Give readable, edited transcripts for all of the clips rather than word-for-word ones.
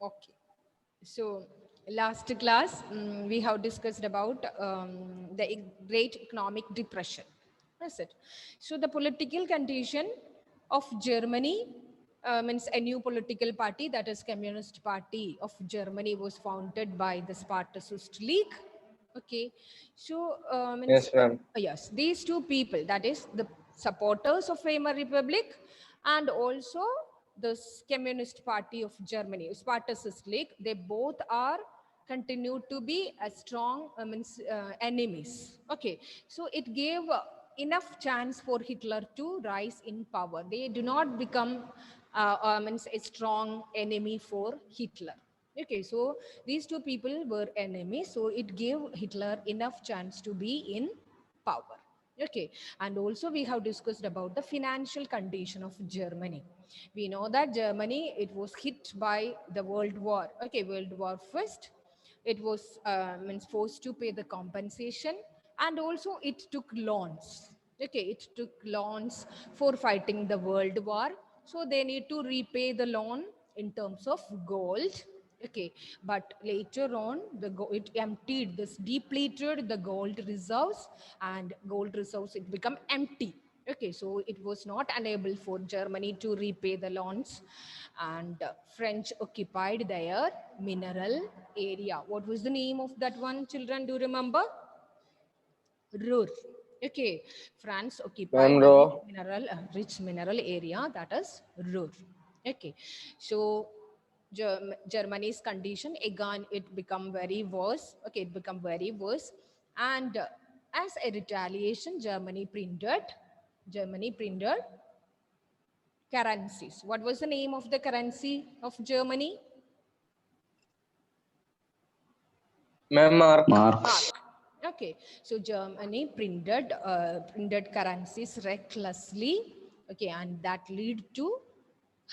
Okay. So last class we have discussed about the Great Economic Depression. That's it. So the political condition of Germany means a new political party, that is Communist Party of Germany, was founded by the Spartacist League. Okay. So means Yes, ma'am. yes, these two people, that is the supporters of Weimar Republic and also the Communist Party of Germany, Spartacist League, they both are continue to be a strong enemies. Okay, so it gave enough chance for Hitler to rise in power. They do not become means a strong enemy for Hitler. Okay, so these two people were enemies, so it gave Hitler enough chance to be in power. Okay, and also we have discussed about the financial condition of Germany. We know that Germany, it was hit by the World War. Okay, World War First. It was means forced to pay the compensation, and also it took loans. Okay, it took loans for fighting the World War. So they need to repay the loan in terms of gold. Okay, but later on, it emptied, this depleted the gold reserves, and gold reserves, it become empty. Okay, so it was not unable for Germany to repay the loans, and French occupied their mineral area. What was the name of that one, children? Do you remember? Ruhr. Okay, France occupied Ma'am, the Ro. rich mineral area, that is Ruhr. Okay, so Germany's condition again, it become very worse. Okay, it become very worse, and as a retaliation, Germany printed currencies. What was the name of the currency of Germany? Ma'am, Mark. Marx. Mark. Okay, so Germany printed currencies recklessly. Okay, and that lead to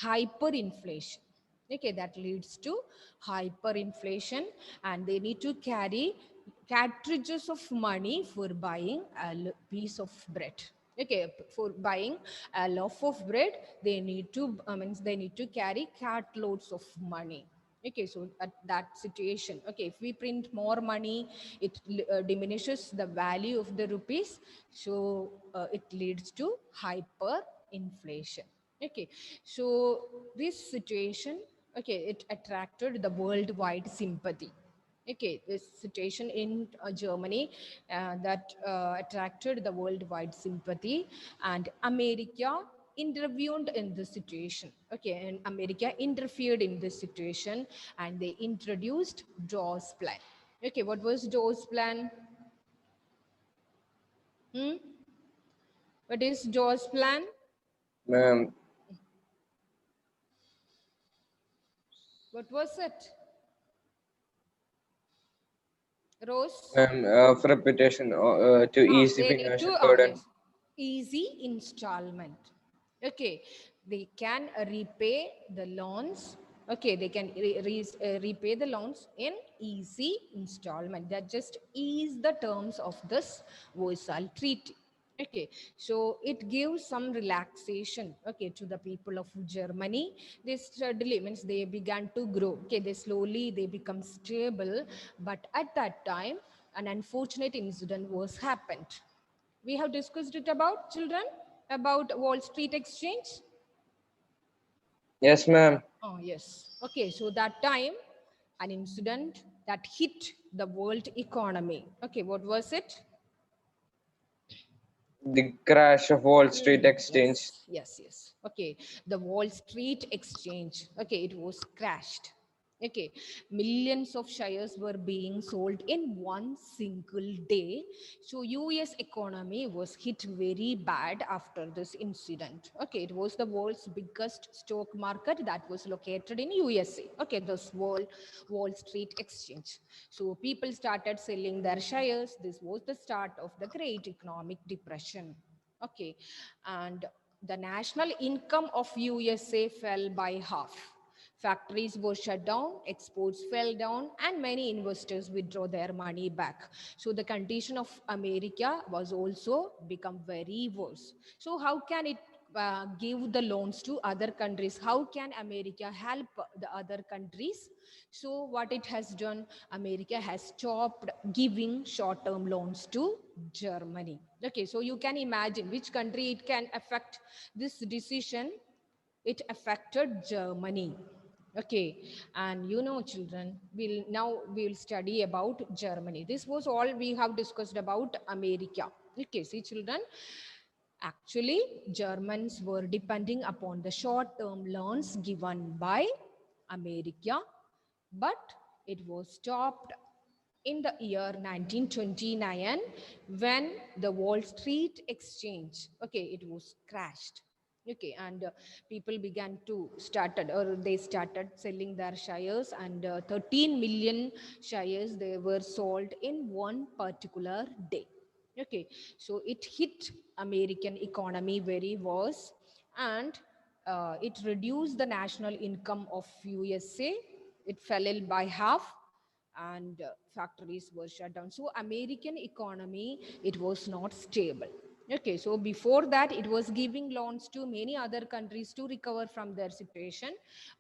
hyperinflation. Okay, that leads to hyperinflation, and they need to carry cartridges of money for buying a piece of bread. Okay, for buying a loaf of bread, they need to means they need to carry cartloads of money. Okay, so at that situation, okay, if we print more money, it diminishes the value of the rupees, so it leads to hyperinflation. Okay, so this situation, okay, it attracted the worldwide sympathy. Okay, this situation in Germany that attracted the worldwide sympathy, and America intervened in this situation. Okay, and America interfered in this situation, and they introduced Dawes Plan. Okay, what was Dawes Plan? Hmm? What is Dawes Plan? Ma'am, What was it? Rose? for reputation to Ah, ease the they need to, financial ah, burden. yes, easy installment. Okay, they can repay the loans. Okay, they can repay the loans in easy installment. That just ease the terms of this Versailles Treaty. Okay, so it gives some relaxation, okay, to the people of Germany. They steadily, means they began to grow. Okay, they slowly, they become stable. But at that time, an unfortunate incident was happened. We have discussed it about, children, about Wall Street Exchange. Yes, ma'am. Oh, yes. Okay, so that time, an incident that hit the world economy. Okay, what was it? The crash of Wall Street Exchange. Yes, yes, yes. Okay, the Wall Street Exchange. Okay, it was crashed. Okay, millions of shares were being sold in one single day. So US economy was hit very bad after this incident. Okay, it was the world's biggest stock market that was located in USA. Okay, this Wall Street Exchange. So people started selling their shares. This was the start of the Great Economic Depression. Okay, and the national income of USA fell by half. Factories were shut down, exports fell down, and many investors withdraw their money back. So the condition of America was also become very worse. So how can it give the loans to other countries. How can America help the other countries? So what it has done, America has stopped giving short-term loans to Germany. Okay, so you can imagine which country it can affect this decision. It affected Germany. Okay, and you know, children, we'll study about Germany. This was all we have discussed about America. Okay, see, children, actually, Germans were depending upon the short-term loans given by America, but it was stopped in the year 1929 when the Wall Street Exchange, okay, it was crashed. Okay, and people began to started, or they started selling their shares, and 13 million shares they were sold in one particular day. Okay, so it hit American economy very worse, and it reduced the national income of USA. It fell in by half, and factories were shut down. So American economy, it was not stable. Okay, so before that it was giving loans to many other countries to recover from their situation,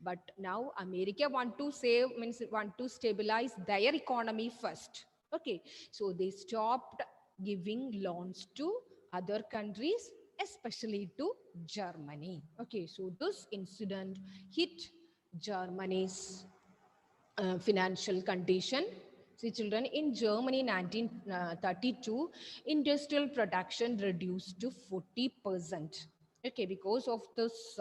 but now America want to save, means want to stabilize their economy first. Okay, so they stopped giving loans to other countries, especially to Germany. Okay, so this incident hit Germany's financial condition. See, children, in Germany, 1932, industrial production reduced to 40%. Okay, because of this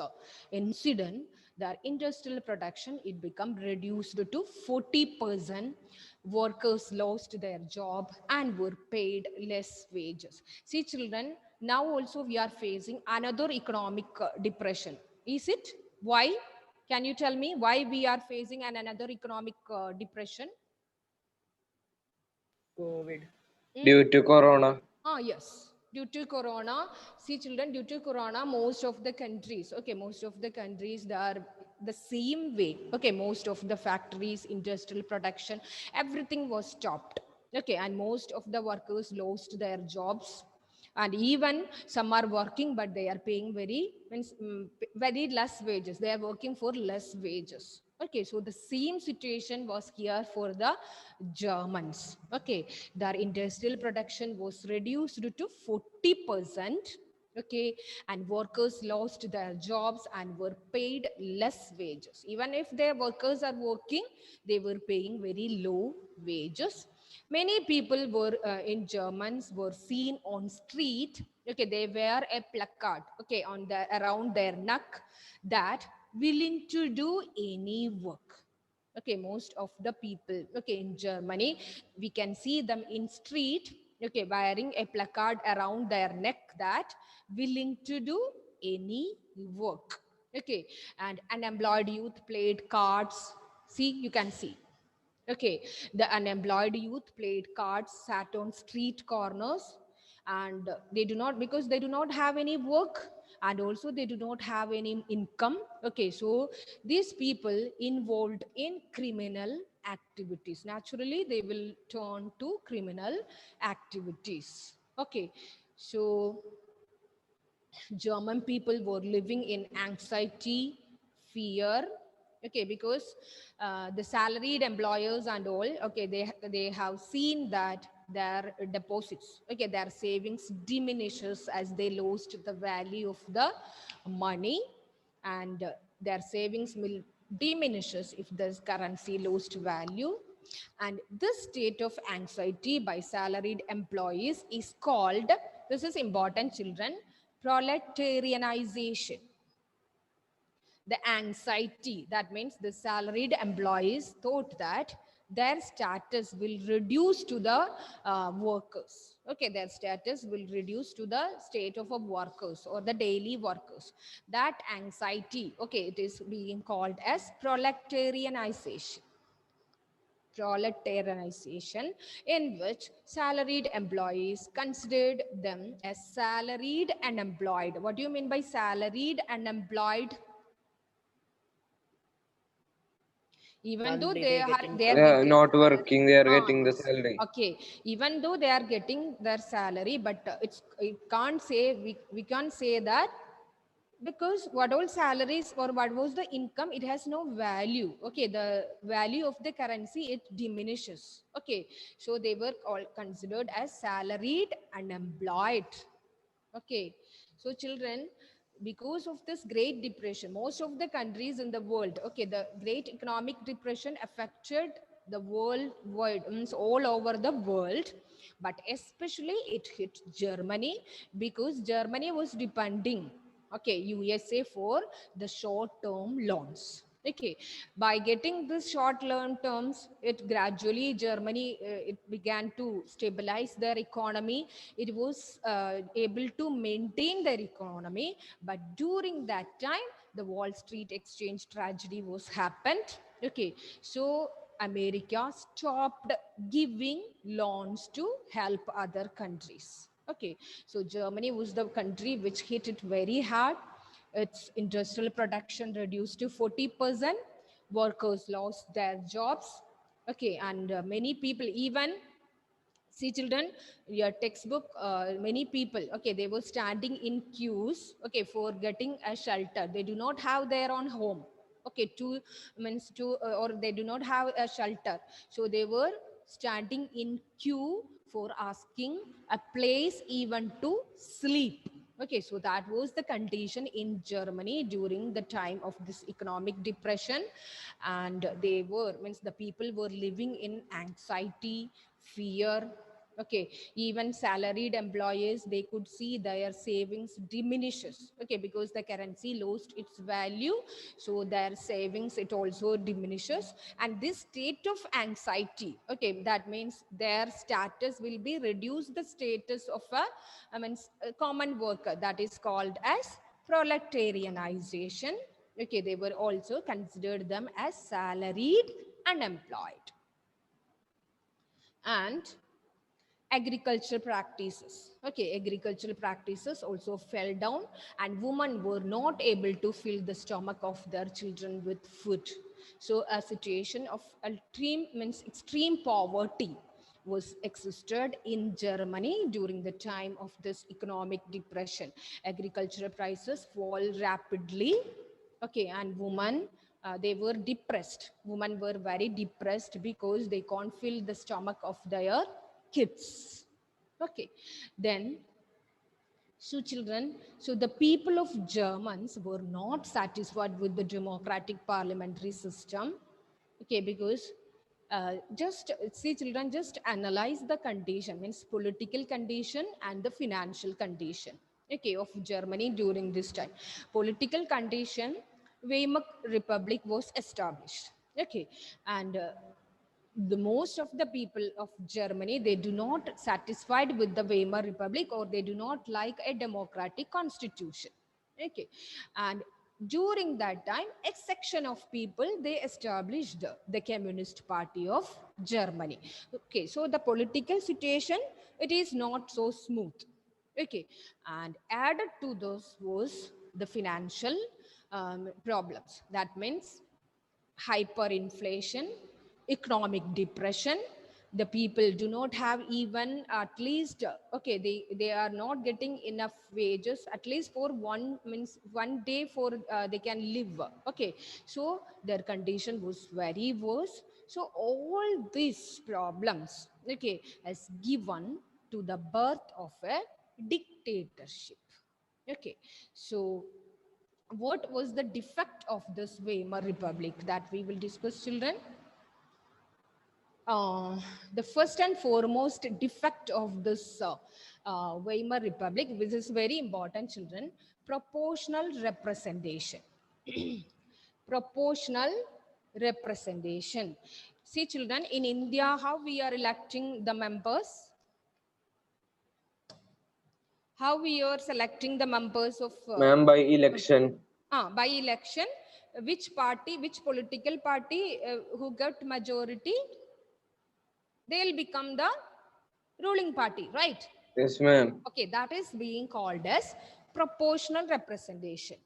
incident, the industrial production, it become reduced to 40%. Workers lost their job and were paid less wages. See, children, now also we are facing another economic depression. Is it? Why? Can you tell me why we are facing another economic depression? COVID. Due to Corona. Yes. Due to Corona, see, children, due to Corona, most of the countries, okay, most of the countries, they are the same way. Okay, most of the factories, industrial production, everything was stopped. Okay, and most of the workers lost their jobs, and even some are working but they are paying very less wages. They are working for less wages. Okay, so the same situation was here for the Germans. Okay, their industrial production was reduced to 40%. Okay, and workers lost their jobs and were paid less wages. Even if their workers are working, they were paying very low wages. Many people were in Germans were seen on street. Okay, they wear a placard, okay, on the around their neck, that willing to do any work. Okay, most of the people, okay, in Germany, we can see them in street, okay, wearing a placard around their neck, that willing to do any work. Okay, and unemployed youth played cards. See, you can see. Okay, the unemployed youth played cards, sat on street corners, and they do not, because they do not have any work, and also they do not have any income. Okay, so these people involved in criminal activities. Naturally, they will turn to criminal activities. Okay, so German people were living in anxiety, fear. Okay, because the salaried employers and all, okay, they have seen that their deposits, okay, their savings diminishes as they lost the value of the money, and their savings will diminishes if the currency lost value. And this state of anxiety by salaried employees is called, this is important, children, proletarianization. The anxiety, that means the salaried employees thought that their status will reduce to the workers. Okay, their status will reduce to the state of a workers or the daily workers. That anxiety, okay, it is being called as proletarianization. Proletarianization, in which salaried employees considered them as salaried and employed. What do you mean by salaried and employed? Even though Only they they are getting they are Yeah, getting not working, they are getting the yes. salary. Okay, even though they are getting their salary, but it can't say, we can't say that because what all salaries or what was the income, it has no value. Okay, the value of the currency, it diminishes. Okay, so they were all considered as salaried and employed. Okay, so children, because of this Great Depression, most of the countries in the world, okay, the Great Economic Depression affected the world wide, means all over the world, but especially it hit Germany because Germany was depending, okay, USA for the short-term loans. Okay, by getting this short-term terms, it gradually Germany it began to stabilize their economy. It was able to maintain their economy, but during that time, the Wall Street exchange tragedy was happened. Okay, so America stopped giving loans to help other countries. Okay, so Germany was the country which hit it very hard. Its industrial production reduced to 40%. Workers lost their jobs. Okay, and many people, even see children, your textbook, many people, okay, they were standing in queues, okay, for getting a shelter. They do not have their own home. Okay, to means to or they do not have a shelter, so they were standing in queue for asking a place even to sleep. Okay, so that was the condition in Germany during the time of this economic depression. And they were, means the people were living in anxiety, fear. Okay, even salaried employees, they could see their savings diminishes. Okay, because the currency lost its value, so their savings, it also diminishes. And this state of anxiety, okay, that means their status will be reduced, the status of a common worker, that is called as proletarianization. Okay, they were also considered them as salaried and employed. And agricultural practices, okay, agricultural practices also fell down, and women were not able to fill the stomach of their children with food. So a situation of extreme, means extreme poverty was existed in Germany during the time of this economic depression. Agricultural prices fall rapidly. Okay, and women, they were depressed. Women were very depressed because they can't fill the stomach of their kids. Okay, then, so children, so the people of Germans were not satisfied with the democratic parliamentary system. Okay, because just see children, just analyze the condition, means political condition and the financial condition, okay, of Germany during this time. Political condition, Weimar Republic was established. Okay, and the most of the people of Germany, they do not satisfied with the Weimar Republic, or they do not like a democratic constitution. Okay, and during that time, a section of people, they established the Communist Party of Germany. Okay, so the political situation, it is not so smooth. Okay, and added to those was the financial problems. That means hyperinflation, economic depression. The people do not have even at least, okay, they are not getting enough wages, at least for one, means one day for they can live. Okay, so their condition was very worse. So all these problems, okay, has given to the birth of a dictatorship. Okay, so what was the defect of this Weimar Republic that we will discuss, children? The first and foremost defect of this Weimar Republic, which is very important, children, proportional representation. Proportional representation. See, children, in India, how we are electing the members? How we are selecting the members of Ma'am, by election. by election, which party, which political party who got majority, they'll become the ruling party, right? Yes, ma'am. Okay, that is being called as proportional representation.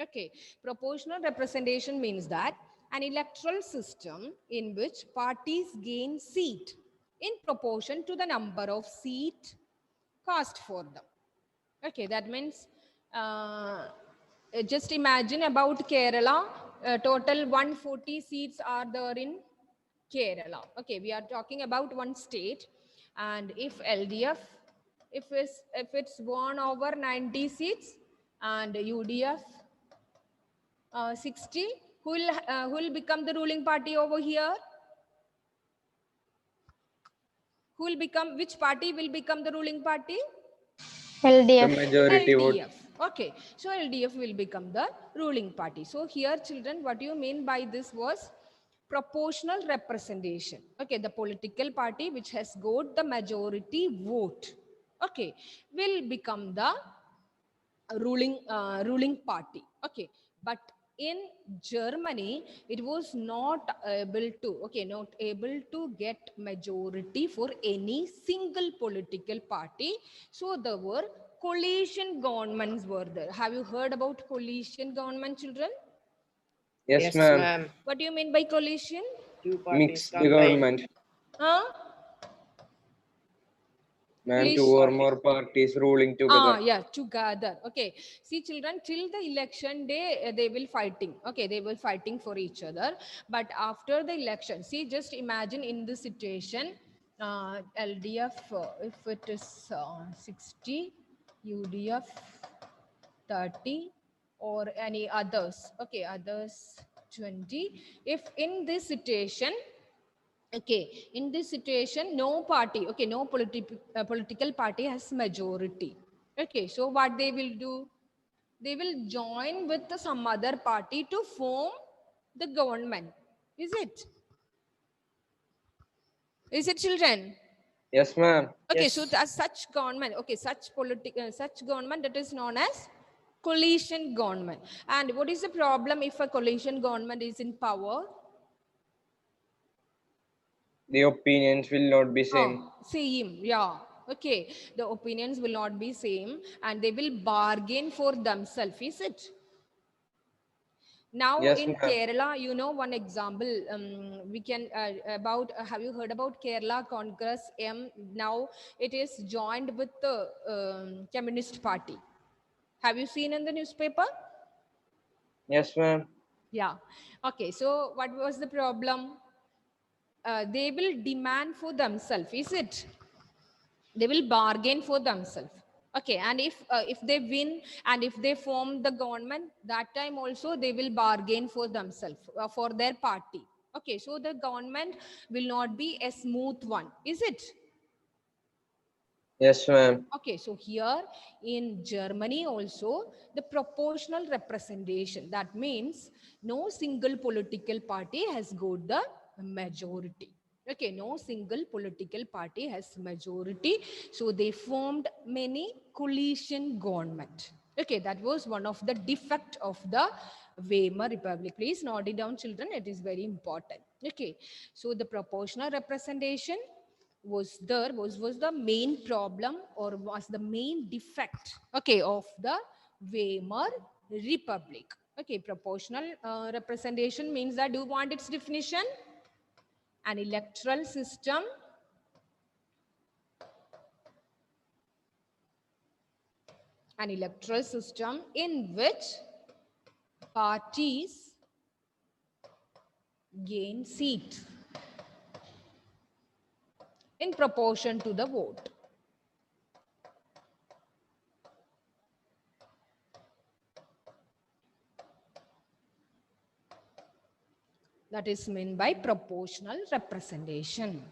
Okay, proportional representation means that an electoral system in which parties gain seat in proportion to the number of seat cast for them. Okay, that means Just imagine about Kerala. Total 140 seats are there in Kerala. Okay, we are talking about one state, and if LDF, if it's won over 90 seats, and UDF 60, who will become the ruling party over here? Who will become? Which party will become the ruling party? The LDF. majority vote. LDF. Okay, so LDF will become the ruling party. So here, children, what you mean by this was proportional representation. Okay, the political party which has got the majority vote, okay, will become the ruling party. Okay, but in Germany it was not able to, okay, not able to get majority for any single political party. So there were coalition governments were there. Have you heard about coalition government, children? Yes, ma'am. What do you mean by coalition? Two parties Mixed combined. government. Huh? Ma'am, Please. two or more parties ruling together. Yeah, together. Okay. See, children, till the election day, they will fighting. Okay, they will fighting for each other. But after the election, see, just imagine in this situation, LDF, if it is 60, UDF 30, or any others. Okay, others 20. If in this situation, okay, in this situation, no party, okay, no political party has majority. Okay, so what they will do? They will join with some other party to form the government. Is it? Is it, children? Yes, ma'am. Okay, Yes. so as such government, okay, such government, that is known as coalition government. And what is the problem if a coalition government is in power? The opinions will not be same. Same, yeah. Okay, the opinions will not be same, and they will bargain for themselves. Is it? Now Yes, in ma'am. Kerala, you know one example. We can about. Have you heard about Kerala Congress M? Now it is joined with the Communist Party. Have you seen in the newspaper? Yes, ma'am. Yeah. Okay. So what was the problem? They will demand for themselves. Is it? They will bargain for themselves. Okay, and if they win and if they form the government, that time also they will bargain for themselves, for their party. Okay, so the government will not be a smooth one, is it? Yes, ma'am. Okay, so here in Germany also, the proportional representation, that means no single political party has got the majority. Okay, no single political party has majority. So they formed many coalition government. Okay, that was one of the defect of the Weimar Republic. Please note it down, children. It is very important. Okay, so the proportional representation was the main problem, or was the main defect, okay, of the Weimar Republic. Okay, proportional representation means that, do you want its definition? An electoral system in which parties gain seats in proportion to the vote. That is meant by proportional representation.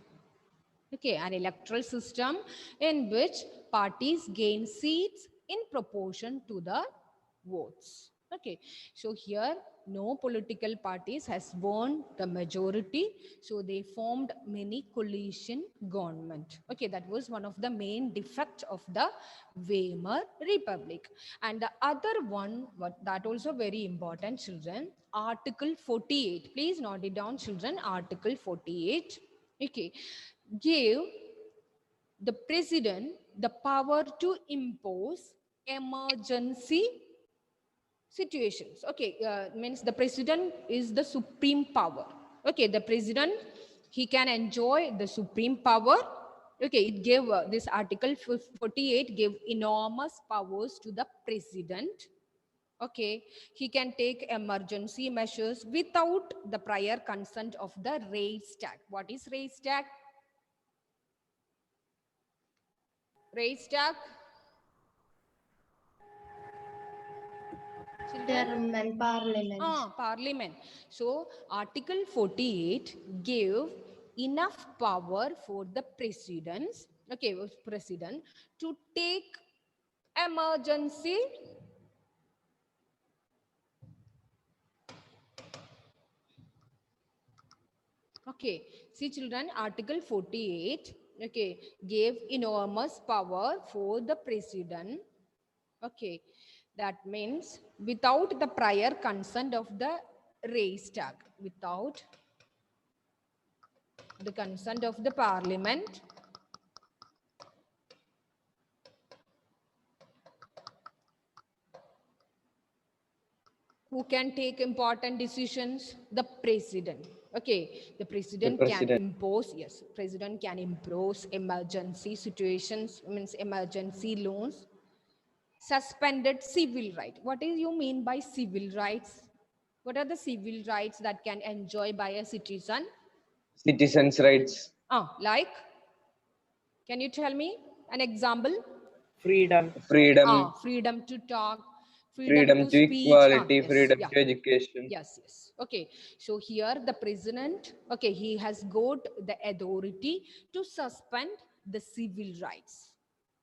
Okay, an electoral system in which parties gain seats in proportion to the votes. Okay, so here no political parties has won the majority, so they formed many coalition government. Okay, that was one of the main defects of the Weimar Republic. And the other one, what that also very important, children, Article 48. Please note it down, children. Article 48. Okay, gave the president the power to impose emergency situations. Okay, means the president is the supreme power. Okay, the president, he can enjoy the supreme power. Okay, it gave this Article 48 gave enormous powers to the president. Okay, he can take emergency measures without the prior consent of the Reichstag. What is Reichstag? Reichstag? Children? German Parliament. Parliament. So Article 48 gave enough power for the presidents, president to take emergency see children, Article 48 gave enormous power for the president. That means without the prior consent of the Reichstag, without the consent of the parliament, who can take important decisions? The president. The president can impose, president can impose emergency situations, means emergency laws, suspended civil right. What do you mean by civil rights? What are the civil rights that can enjoy by a citizen? Citizens' rights. Like, can you tell me an example? Freedom. Freedom to talk, Freedom to speech. equality, freedom to education. Yes. So here the president, he has got the authority to suspend the civil rights.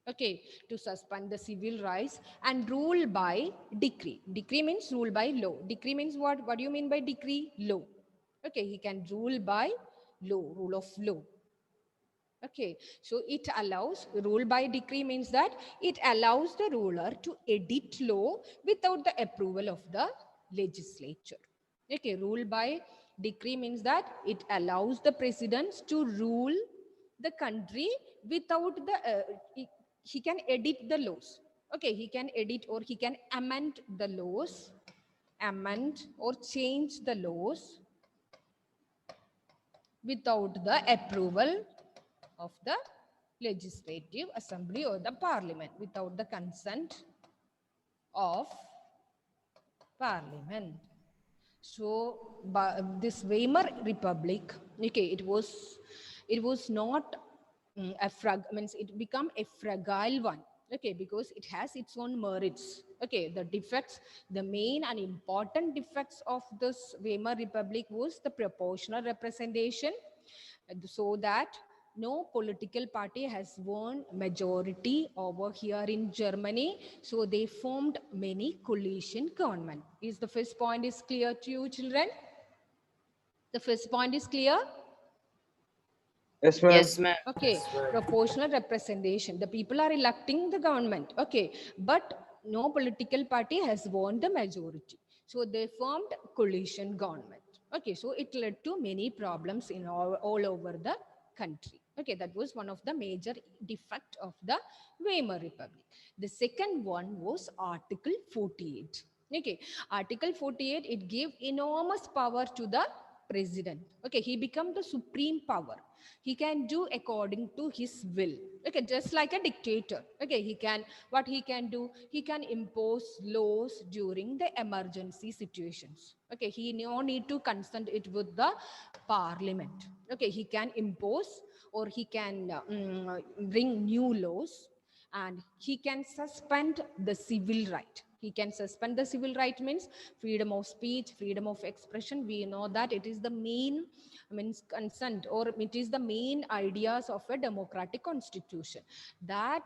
To suspend the civil rights and rule by decree. Decree means rule by law. Decree means what? What do you mean by decree? Law. He can rule by law, rule of law. So it allows, rule by decree means that it allows the ruler to edit law without the approval of the legislature. Rule by decree means that it allows the presidents to rule the country without the, he can edit the laws. He can edit or he can amend the laws, amend or change the laws without the approval of the legislative assembly or the parliament, without the consent of parliament. So this Weimar Republic, it was not it become a fragile one, because it has its own merits. The defects, the main and important defects of this Weimar Republic was the proportional representation, so that no political party has won majority over here in Germany. So they formed many coalition government. Is the first point is clear to you, children? The first point is clear? Yes, ma'am. Yes, ma'am. Proportional representation. The people are electing the government. But no political party has won the majority. So they formed coalition government. So it led to many problems in all over the country. That was one of the major defect of the Weimar Republic. The second one was Article 48. Article 48, it gave enormous power to the president. He became the supreme power. He can do according to his will. Just like a dictator. He can, what he can do? He can impose laws during the emergency situations. He no need to consult it with the parliament. He can impose or he can bring new laws, and he can suspend the civil right. He can suspend the civil right means freedom of speech, freedom of expression. We know that it is the main consent, or it is the main ideas of a democratic constitution, that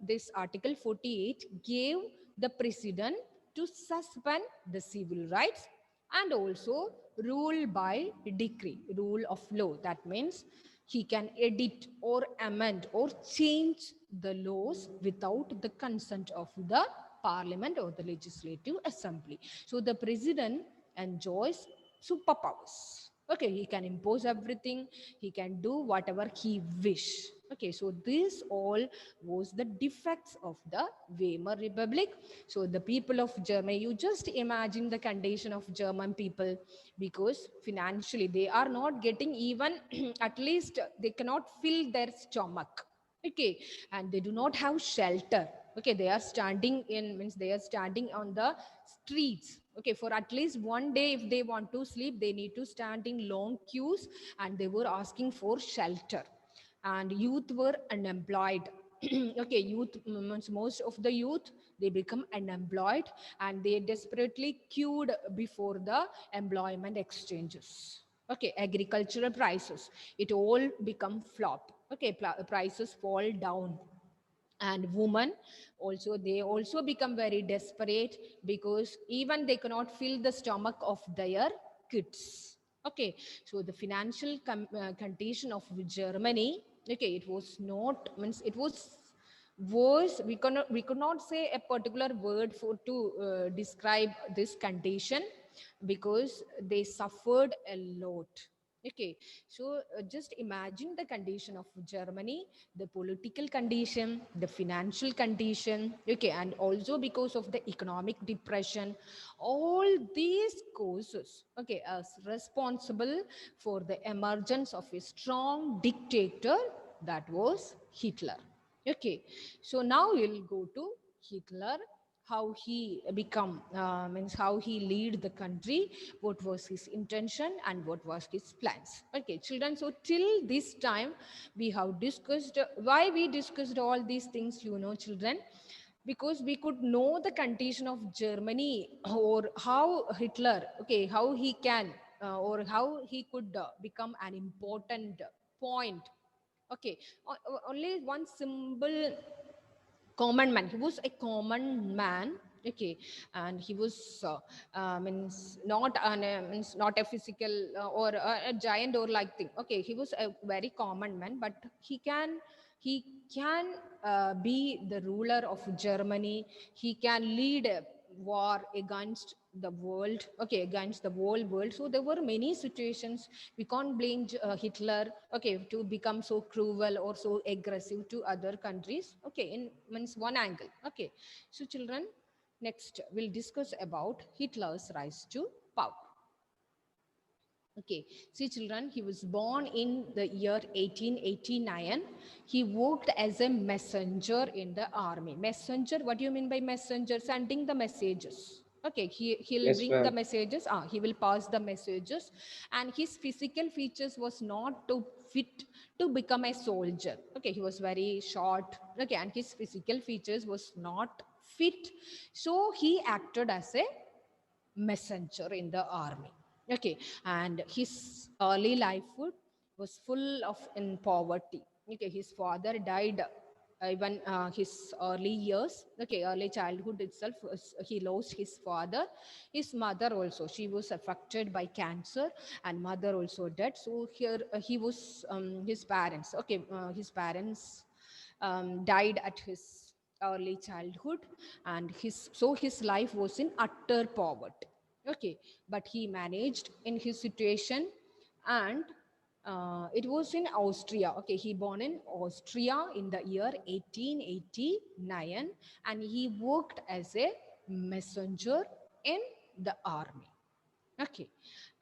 this Article 48 gave the president to suspend the civil rights and also rule by decree, rule of law. That means he can edit or amend or change the laws without the consent of the parliament or the legislative assembly. So the president enjoys superpowers. He can impose everything. He can do whatever he wish. So this all was the defects of the Weimar Republic. So the people of Germany, you just imagine the condition of German people, because financially they are not getting even at least they cannot fill their stomach. And they do not have shelter. Okay, they are standing in, means they are standing on the streets. Okay, for at least one day, if they want to sleep, they need to stand in long queues, and they were asking for shelter. And youth were unemployed. Okay, youth means most of the youth, they become unemployed, and they desperately queued before the employment exchanges. Okay, agricultural prices, it all become flop. Okay, prices fall down. And women also, they also become very desperate, because even they cannot fill the stomach of their kids. Okay, so the financial condition of Germany, okay, it was not, means it was worse. We could not say a particular word for to describe this condition, because they suffered a lot. Okay, so just imagine the condition of Germany, the political condition, the financial condition, okay, and also because of the economic depression, all these causes, okay, as responsible for the emergence of a strong dictator, that was Hitler. Okay, so now we'll go to Hitler, how he become, means how he lead the country, what was his intention and what was his plans. Okay, children, so till this time we have discussed, why we discussed all these things, you know, children, because we could know the condition of Germany, or how Hitler, okay, how he can, or how he could become an important point. Okay, only one symbol, common man. He was a common man. Okay, and he was means not an means not a physical or a giant or like thing. Okay, he was a very common man, but he can be the ruler of Germany. He can lead a war against the world. Okay, against the whole world. So there were many situations. We can't blame Hitler, okay, to become so cruel or so aggressive to other countries. Okay, in means one angle. Okay, so children, next we'll discuss about Hitler's rise to power. Okay, see children, he was born in the year 1889. He worked as a messenger in the army. Messenger, what do you mean by messenger? Sending the messages. Okay, he'll Yes, bring the ma'am. messages, he will pass the messages. And his physical features was not to fit to become a soldier. Okay, he was very short. Okay, and his physical features was not fit. So he acted as a messenger in the army. Okay, and his early lifehood was full of in poverty. Okay, his father died even his early years. Okay, early childhood itself he lost his father. His mother also, she was affected by cancer, and mother also dead. So here he was his parents. Okay, his parents died at his early childhood, and his life was in utter poverty. Okay, but he managed in his situation. And it was in Austria. Okay, he born in Austria in the year 1889, and he worked as a messenger in the army. Okay,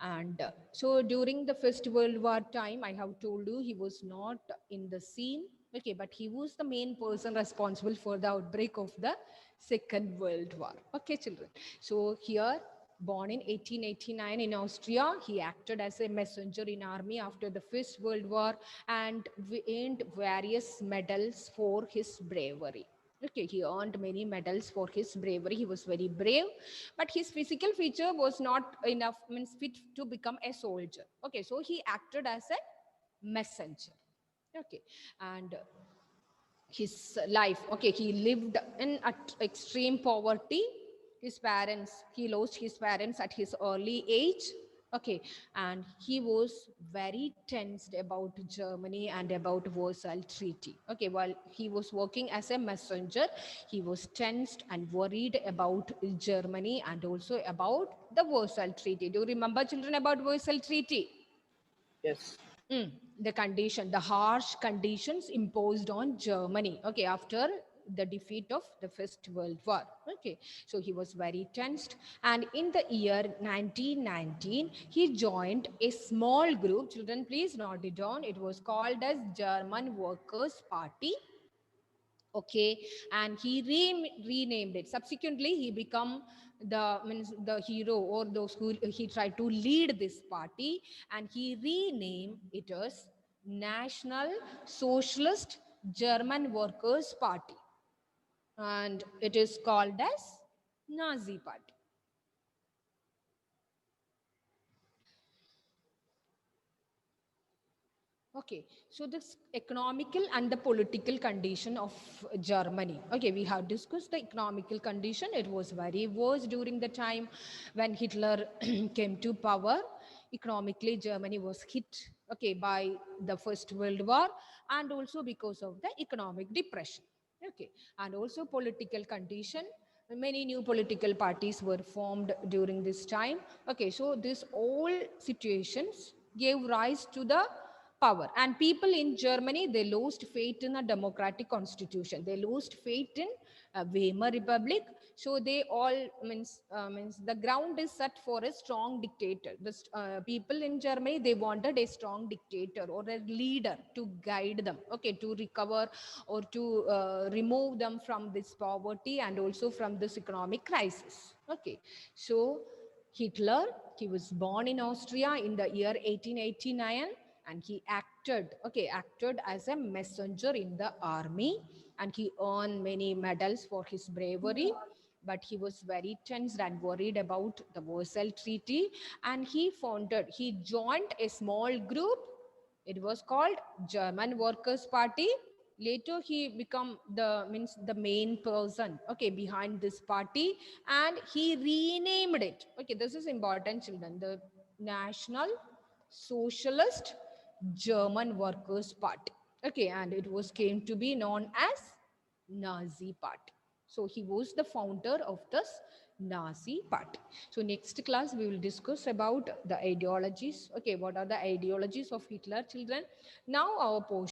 and so during the First World War time, I have told you he was not in the scene. Okay, but he was the main person responsible for the outbreak of the Second World War. Okay, children. So here, born in 1889 in Austria, he acted as a messenger in army after the First World War, and earned various medals for his bravery. Okay, he earned many medals for his bravery. He was very brave, but his physical feature was not enough, means fit to become a soldier. Okay, so he acted as a messenger. Okay, and his life, okay, he lived in extreme poverty. His parents, he lost his parents at his early age. Okay, and he was very tensed about Germany and about Versailles Treaty. Okay, while he was working as a messenger, he was tensed and worried about Germany and also about the Versailles Treaty. Do you remember, children, about Versailles Treaty? Yes. The condition, the harsh conditions imposed on Germany, okay, after the defeat of the First World War. Okay, so he was very tensed, and in the year 1919, he joined a small group. Children, please note it down. It was called as German Workers' Party. Okay, and he renamed it. Subsequently he become the means the hero, or those who he tried to lead this party, and he renamed it as National Socialist German Workers Party, and it is called as Nazi Party. Okay, so this economical and the political condition of Germany. Okay, we have discussed the economical condition. It was very worse during the time when Hitler came to power. Economically, Germany was hit, okay, by the First World War, and also because of the economic depression. Okay, and also political condition. Many new political parties were formed during this time. Okay, so this all situations gave rise to the power, and people in Germany, they lost faith in a democratic constitution, they lost faith in a Weimar Republic. So they all means the ground is set for a strong dictator. The people in Germany, they wanted a strong dictator or a leader to guide them, okay, to recover or to remove them from this poverty and also from this economic crisis. Okay, so Hitler, he was born in Austria in the year 1889, and he acted as a messenger in the army, and he earned many medals for his bravery. But he was very tense and worried about the Versailles Treaty, and he joined a small group. It was called German Workers' Party. Later he become the main person, okay, behind this party, and he renamed it. Okay, this is important, children. The National Socialist German Workers' Party. Okay, and it was came to be known as Nazi Party. So he was the founder of this Nazi Party. So next class we will discuss about the ideologies. Okay, what are the ideologies of Hitler, children? Now our portion